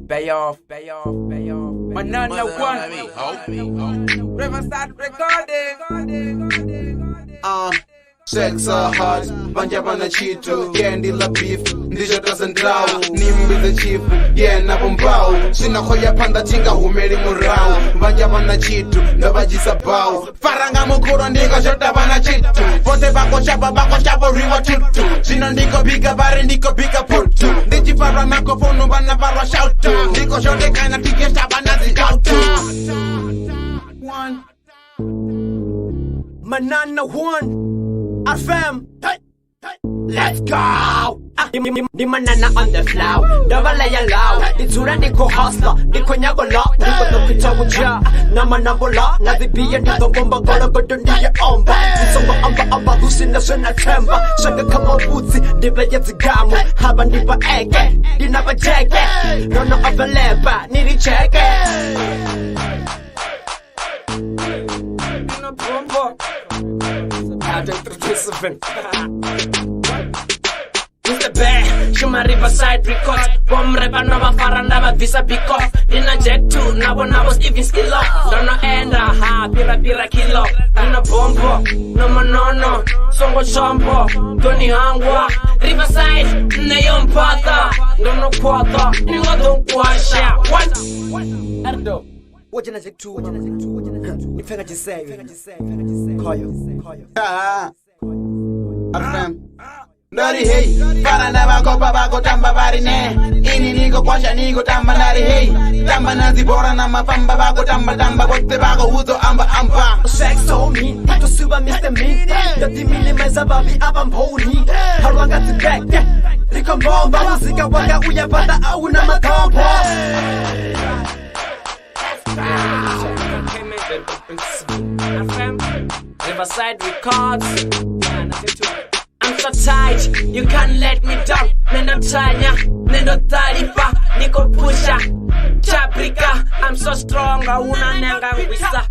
Bay off. Manana one. Riverside recording. Sex are hot, banja bana chitu, candy la beef, ndicho tasendrau, nimbi the chief, yeah na bombao, sina khoya panda chinga humeri murao, banja bana chitu, ndabajisa bao, faranga mukuro ndiko shota bana chitu, pote bako chapa riwa tutu, sina ndiko bika bari ndiko bika putu, ndichi para microphone bana barwa shoutu, ndiko shote kaina tike shaba nazi gautu. One Manana one. FM, let's go! Di manana on the flow, double ya low. Itzura niko hustler, niko nyagola, niko dokita wuja. Nama nabola, na vipia niko bomba gola godundi ya omba. Nisonga amba lusina sena temba. Shaka kama buzi, diba ya zigamu. Haba nipa eke, dinaba jeke. Nono avaleba, niri cheke. Mr. Bear, Shuma Riverside Records. Bomb rapper nova faranda ba visa because Nina Jack 2, nabo Steven still up. Don't know enda, ha, pira kilo. Nina bombo, no manono, songo chombo, Tony Hangwa. Riverside, Nayon Pata, don't know quarter, Ningo don't kwasha. What? Erdo. Waje na Jack 2, nifenga jisei, koyo. FM Dari hey, para naba kopa bako tamba bari ne. Ini niko kwasha niko tamba dari hey. Tamba nazi bora na mapamba bako tamba bote bako huzo amba. Sex told me, to suba Mr. Me. Dati mili meza babi abam pony. Harwanga tibek, likombo muzika wanga uyapata au na makombo. Riverside Records. I'm so tight, you can't let me down. Neno tanya, neno tarifa, niko pusha. Chabrika, I'm so strong, una nenga wisa.